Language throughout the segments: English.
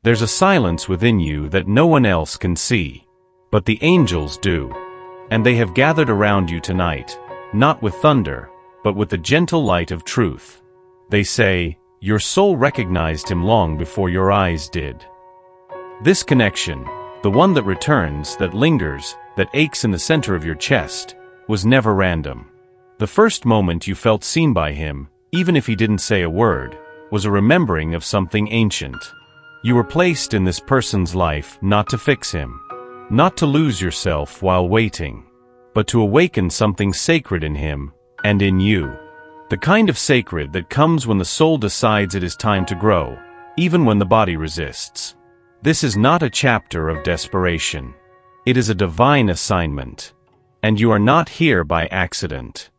There's a silence within you that no one else can see. But the angels do. And they have gathered around you tonight, not with thunder, but with the gentle light of truth. They say, your soul recognized him long before your eyes did. This connection, the one that returns, that lingers, that aches in the center of your chest, was never random. The first moment you felt seen by him, even if he didn't say a word, was a remembering of something ancient. You were placed in this person's life not to fix him, not to lose yourself while waiting, but to awaken something sacred in him and in you. The kind of sacred that comes when the soul decides it is time to grow, even when the body resists. This is not a chapter of desperation. It is a divine assignment. And you are not here by accident.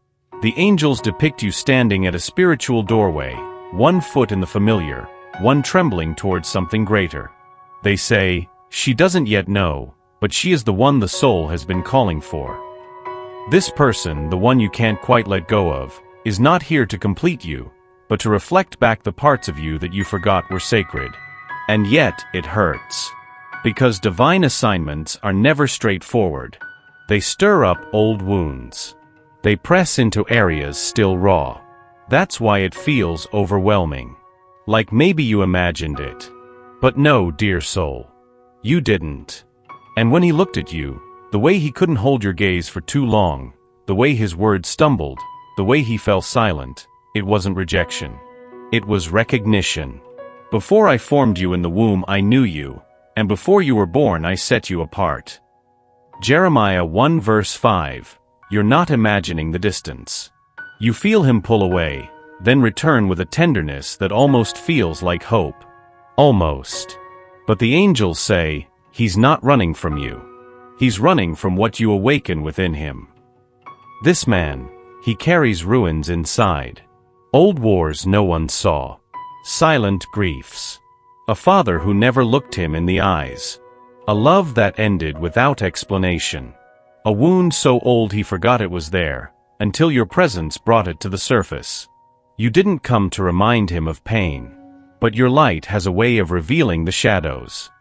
The angels depict you standing at a spiritual doorway, one foot in the familiar, one trembling towards something greater. They say, she doesn't yet know, but she is the one the soul has been calling for. This person, the one you can't quite let go of, is not here to complete you, but to reflect back the parts of you that you forgot were sacred. And yet, it hurts. Because divine assignments are never straightforward. They stir up old wounds. They press into areas still raw. That's why it feels overwhelming. Like maybe you imagined it. But no, dear soul. You didn't. And when he looked at you, the way he couldn't hold your gaze for too long, the way his words stumbled, the way he fell silent, it wasn't rejection. It was recognition. Before I formed you in the womb I knew you, and before you were born I set you apart. Jeremiah 1 verse 5, you're not imagining the distance. You feel him pull away, then return with a tenderness that almost feels like hope. Almost. But the angels say, he's not running from you. He's running from what you awaken within him. This man, he carries ruins inside. Old wars no one saw. Silent griefs. A father who never looked him in the eyes. A love that ended without explanation. A wound so old he forgot it was there, until your presence brought it to the surface. You didn't come to remind him of pain. But your light has a way of revealing the shadows.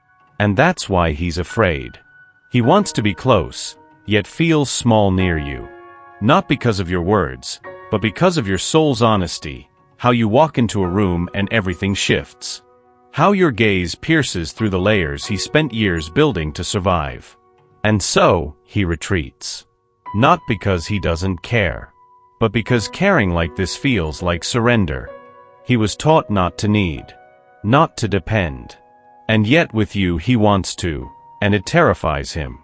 And that's why he's afraid. He wants to be close, yet feels small near you. Not because of your words, but because of your soul's honesty, how you walk into a room and everything shifts. How your gaze pierces through the layers he spent years building to survive. And so, he retreats. Not because he doesn't care, but because caring like this feels like surrender. He was taught not to need, not to depend. And yet with you he wants to, and it terrifies him.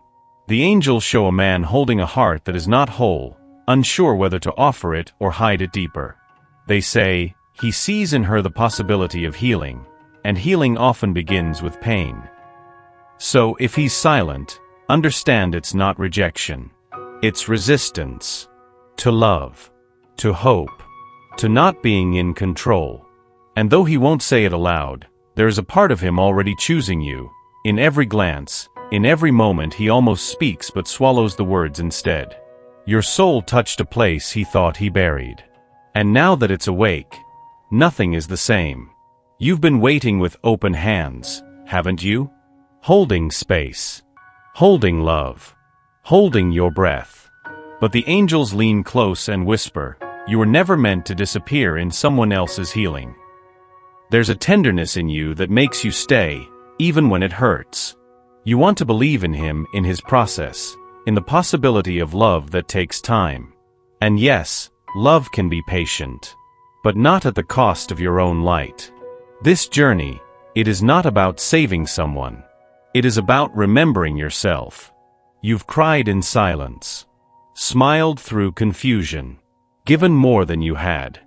The angels show a man holding a heart that is not whole, unsure whether to offer it or hide it deeper. They say, he sees in her the possibility of healing, and healing often begins with pain. So if he's silent, understand it's not rejection. It's resistance. To love. To hope. To not being in control. And though he won't say it aloud, there is a part of him already choosing you. In every glance, in every moment he almost speaks but swallows the words instead. Your soul touched a place he thought he buried. And now that it's awake, nothing is the same. You've been waiting with open hands, haven't you? Holding space. Holding love. Holding your breath. But the angels lean close and whisper, you were never meant to disappear in someone else's healing. There's a tenderness in you that makes you stay, even when it hurts. You want to believe in him, in his process, in the possibility of love that takes time. And yes, love can be patient. But not at the cost of your own light. This journey, it is not about saving someone. It is about remembering yourself. You've cried in silence. Smiled through confusion. Given more than you had.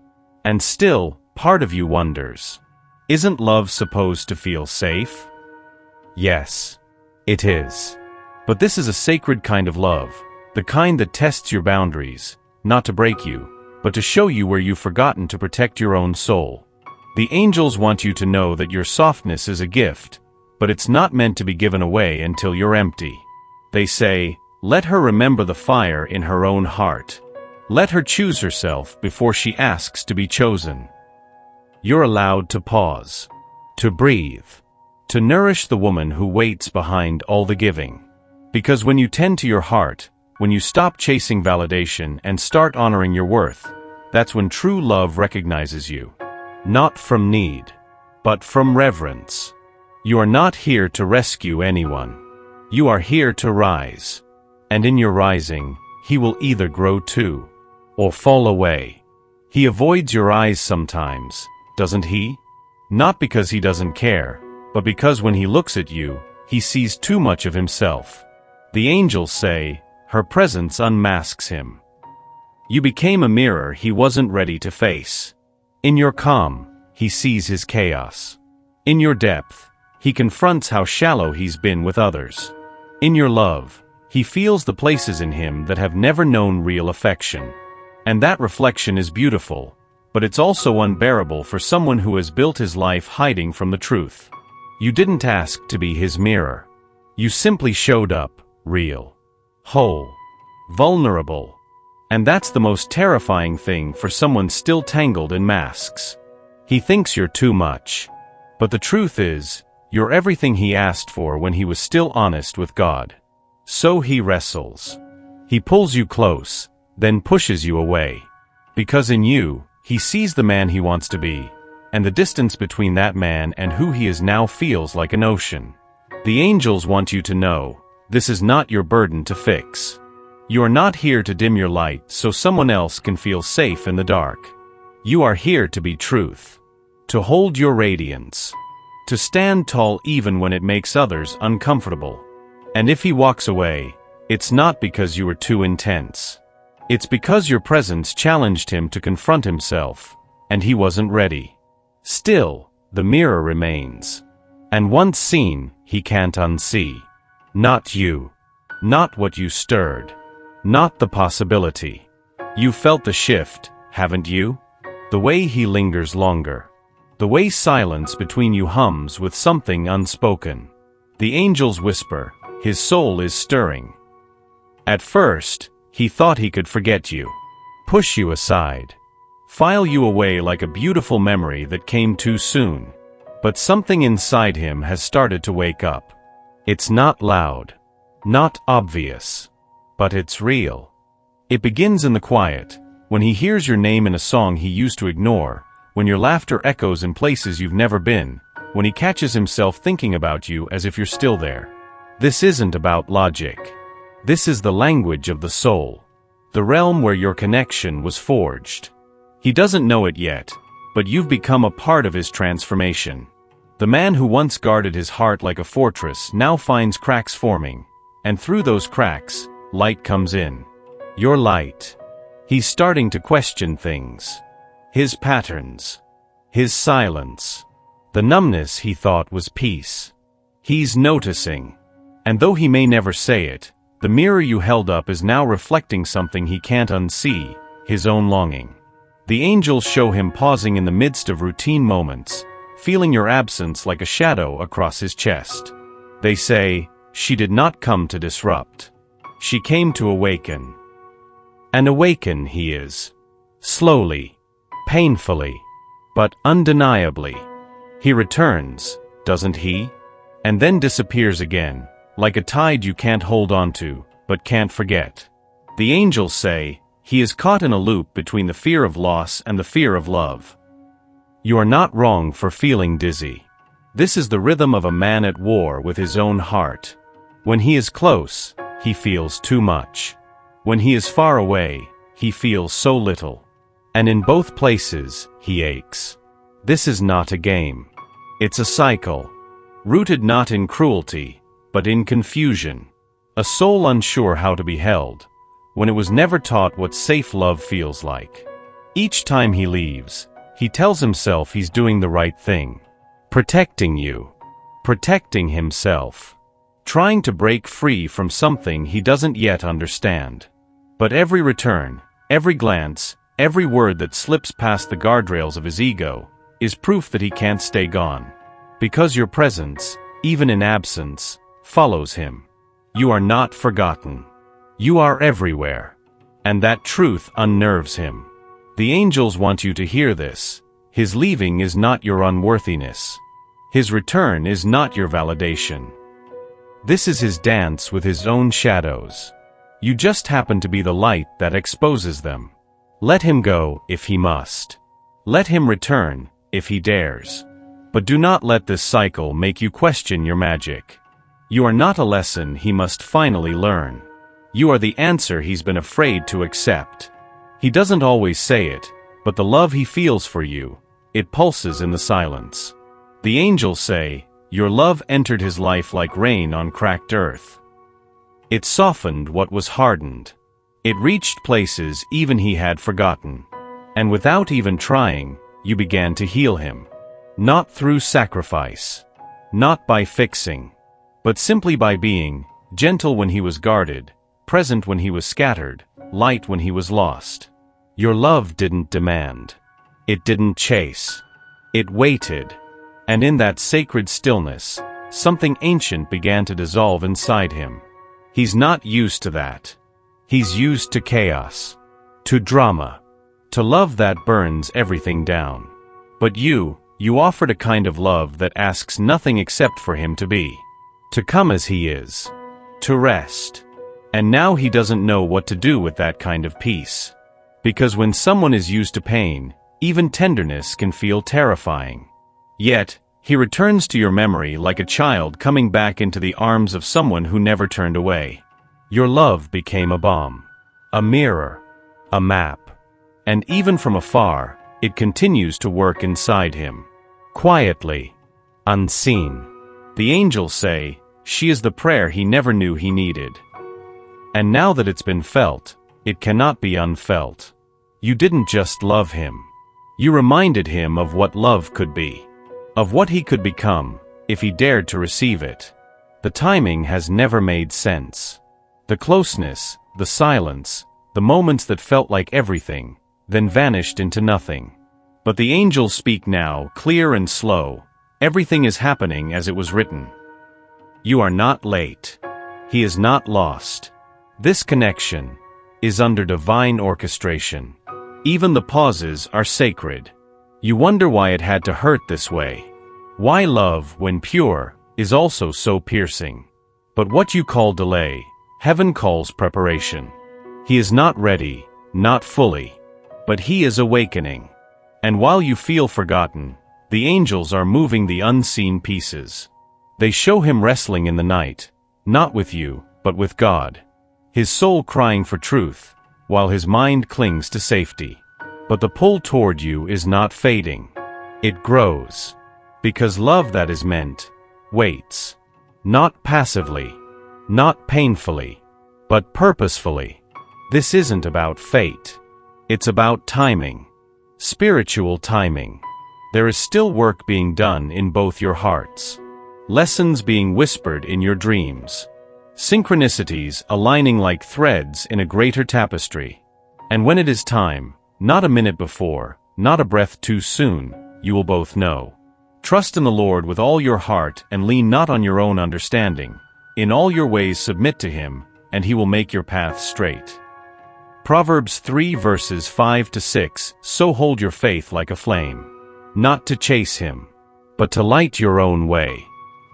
And still, part of you wonders. Isn't love supposed to feel safe? Yes, it is. But this is a sacred kind of love, the kind that tests your boundaries, not to break you, but to show you where you've forgotten to protect your own soul. The angels want you to know that your softness is a gift, but it's not meant to be given away until you're empty. They say, let her remember the fire in her own heart. Let her choose herself before she asks to be chosen. You're allowed to pause, to breathe, to nourish the woman who waits behind all the giving. Because when you tend to your heart, when you stop chasing validation and start honoring your worth, that's when true love recognizes you. Not from need, but from reverence. You are not here to rescue anyone. You are here to rise. And in your rising, he will either grow too, or fall away. He avoids your eyes sometimes, doesn't he? Not because he doesn't care, but because when he looks at you, he sees too much of himself. The angels say, her presence unmasks him. You became a mirror he wasn't ready to face. In your calm, he sees his chaos. In your depth, he confronts how shallow he's been with others. In your love, he feels the places in him that have never known real affection. And that reflection is beautiful, but it's also unbearable for someone who has built his life hiding from the truth. You didn't ask to be his mirror. You simply showed up, real, whole, vulnerable. And that's the most terrifying thing for someone still tangled in masks. He thinks you're too much. But the truth is, you're everything he asked for when he was still honest with God. So he wrestles. He pulls you close, then pushes you away. Because in you, he sees the man he wants to be, and the distance between that man and who he is now feels like an ocean. The angels want you to know, this is not your burden to fix. You are not here to dim your light so someone else can feel safe in the dark. You are here to be truth. To hold your radiance. To stand tall even when it makes others uncomfortable. And if he walks away, it's not because you were too intense. It's because your presence challenged him to confront himself, and he wasn't ready. Still, the mirror remains. And once seen, he can't unsee. Not you. Not what you stirred. Not the possibility. You felt the shift, haven't you? The way he lingers longer. The way silence between you hums with something unspoken. The angels whisper, his soul is stirring. At first, he thought he could forget you. Push you aside. File you away like a beautiful memory that came too soon. But something inside him has started to wake up. It's not loud. Not obvious. But it's real. It begins in the quiet, when he hears your name in a song he used to ignore, when your laughter echoes in places you've never been, when he catches himself thinking about you as if you're still there. This isn't about logic. This is the language of the soul, the realm where your connection was forged. He doesn't know it yet, but you've become a part of his transformation. The man who once guarded his heart like a fortress now finds cracks forming, and through those cracks, light comes in. Your light. He's starting to question things. His patterns. His silence. The numbness he thought was peace. He's noticing. And though he may never say it, the mirror you held up is now reflecting something he can't unsee, his own longing. The angels show him pausing in the midst of routine moments, feeling your absence like a shadow across his chest. They say, she did not come to disrupt. She came to awaken. And awaken he is. Slowly, painfully, but undeniably. He returns, doesn't he? And then disappears again, like a tide you can't hold on to, but can't forget. The angels say, he is caught in a loop between the fear of loss and the fear of love. You are not wrong for feeling dizzy. This is the rhythm of a man at war with his own heart. When he is close, he feels too much. When he is far away, he feels so little. And in both places, he aches. This is not a game. It's a cycle. Rooted not in cruelty, but in confusion. A soul unsure how to be held, when it was never taught what safe love feels like. Each time he leaves, he tells himself he's doing the right thing. Protecting you. Protecting himself. Trying to break free from something he doesn't yet understand. But every return, every glance, every word that slips past the guardrails of his ego, is proof that he can't stay gone. Because your presence, even in absence, follows him. You are not forgotten. You are everywhere. And that truth unnerves him. The angels want you to hear this. His leaving is not your unworthiness. His return is not your validation. This is his dance with his own shadows. You just happen to be the light that exposes them. Let him go if he must. Let him return if he dares. But do not let this cycle make you question your magic. You are not a lesson he must finally learn. You are the answer he's been afraid to accept. He doesn't always say it, but the love he feels for you, it pulses in the silence. The angels say, your love entered his life like rain on cracked earth. It softened what was hardened. It reached places even he had forgotten. And without even trying, you began to heal him. Not through sacrifice. Not by fixing. But simply by being, gentle when he was guarded, present when he was scattered, light when he was lost. Your love didn't demand. It didn't chase. It waited. And in that sacred stillness, something ancient began to dissolve inside him. He's not used to that. He's used to chaos, to drama, to love that burns everything down. But you offered a kind of love that asks nothing except for him to be, to come as he is, to rest. And now he doesn't know what to do with that kind of peace. Because when someone is used to pain, even tenderness can feel terrifying. Yet, he returns to your memory like a child coming back into the arms of someone who never turned away. Your love became a balm, a mirror, a map. And even from afar, it continues to work inside him. Quietly, unseen. The angels say, she is the prayer he never knew he needed. And now that it's been felt, it cannot be unfelt. You didn't just love him. You reminded him of what love could be. Of what he could become, if he dared to receive it. The timing has never made sense. The closeness, the silence, the moments that felt like everything, then vanished into nothing. But the angels speak now, clear and slow. Everything is happening as it was written. You are not late. He is not lost. This connection is under divine orchestration. Even the pauses are sacred. You wonder why it had to hurt this way. Why love, when pure, is also so piercing. But what you call delay, heaven calls preparation. He is not ready, not fully. But he is awakening. And while you feel forgotten, the angels are moving the unseen pieces. They show him wrestling in the night, not with you, but with God. His soul crying for truth, while his mind clings to safety. But the pull toward you is not fading. It grows. Because love that is meant, waits. Not passively, not painfully, but purposefully. This isn't about fate. It's about timing. Spiritual timing. There is still work being done in both your hearts. Lessons being whispered in your dreams. Synchronicities aligning like threads in a greater tapestry. And when it is time, not a minute before, not a breath too soon, you will both know. Trust in the Lord with all your heart and lean not on your own understanding. In all your ways submit to him, and he will make your path straight. Proverbs 3 verses 5 to 6, so hold your faith like a flame. Not to chase him, but to light your own way.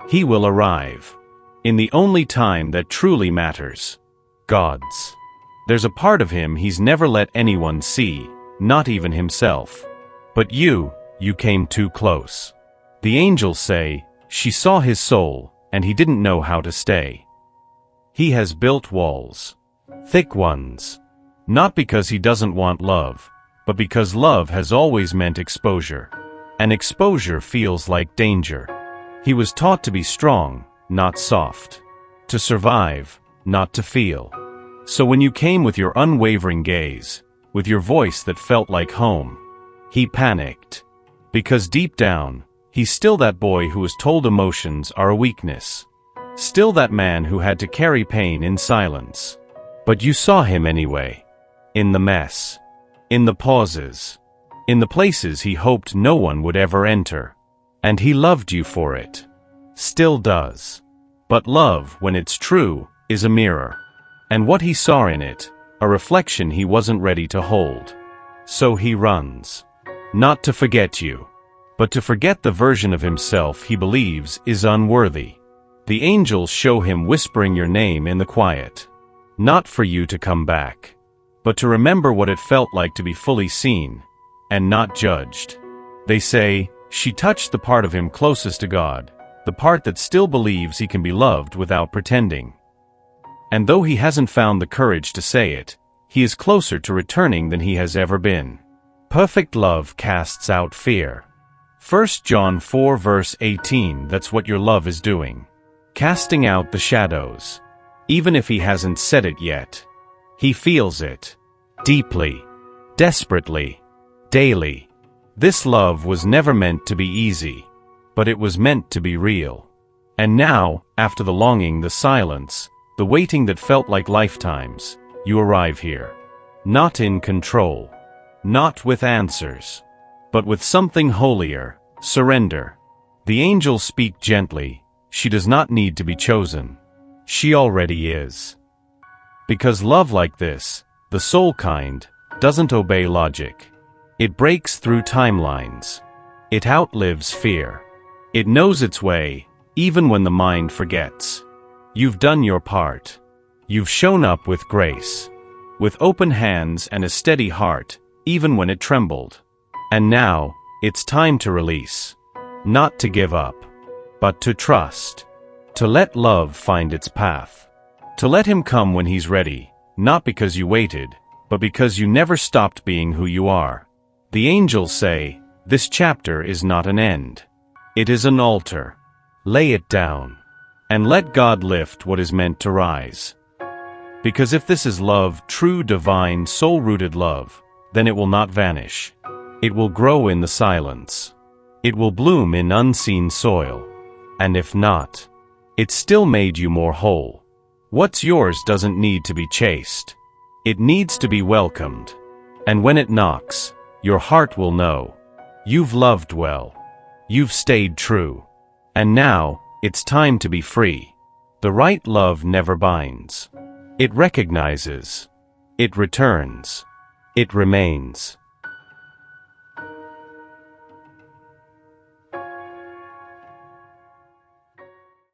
He will arrive. In the only time that truly matters. God's. There's a part of him he's never let anyone see, not even himself. But you came too close. The angels say, she saw his soul, and he didn't know how to stay. He has built walls. Thick ones. Not because he doesn't want love, but because love has always meant exposure. And exposure feels like danger. He was taught to be strong, not soft. To survive, not to feel. So when you came with your unwavering gaze, with your voice that felt like home, he panicked. Because deep down, he's still that boy who was told emotions are a weakness. Still that man who had to carry pain in silence. But you saw him anyway. In the mess. In the pauses. In the places he hoped no one would ever enter. And he loved you for it. Still does. But love, when it's true, is a mirror. And what he saw in it, a reflection he wasn't ready to hold. So he runs. Not to forget you, but to forget the version of himself he believes is unworthy. The angels show him whispering your name in the quiet. Not for you to come back, but to remember what it felt like to be fully seen, and not judged. They say, she touched the part of him closest to God, the part that still believes he can be loved without pretending. And though he hasn't found the courage to say it, he is closer to returning than he has ever been. Perfect love casts out fear. 1 John 4 verse 18, that's what your love is doing. Casting out the shadows. Even if he hasn't said it yet. He feels it. Deeply. Desperately. Daily. This love was never meant to be easy. But it was meant to be real. And now, after the longing, the silence, the waiting that felt like lifetimes, you arrive here. Not in control. Not with answers. But with something holier, surrender. The angels speak gently. She does not need to be chosen. She already is. Because love like this, the soul kind, doesn't obey logic. It breaks through timelines. It outlives fear. It knows its way, even when the mind forgets. You've done your part. You've shown up with grace. With open hands and a steady heart, even when it trembled. And now, it's time to release. Not to give up, but to trust. To let love find its path. To let him come when he's ready, not because you waited, but because you never stopped being who you are. The angels say, this chapter is not an end. It is an altar. Lay it down. And let God lift what is meant to rise. Because if this is love, true, divine, soul-rooted love, then it will not vanish. It will grow in the silence. It will bloom in unseen soil. And if not, it still made you more whole. What's yours doesn't need to be chased. It needs to be welcomed. And when it knocks, your heart will know. You've loved well. You've stayed true. And now, it's time to be free. The right love never binds. It recognizes. It returns. It remains.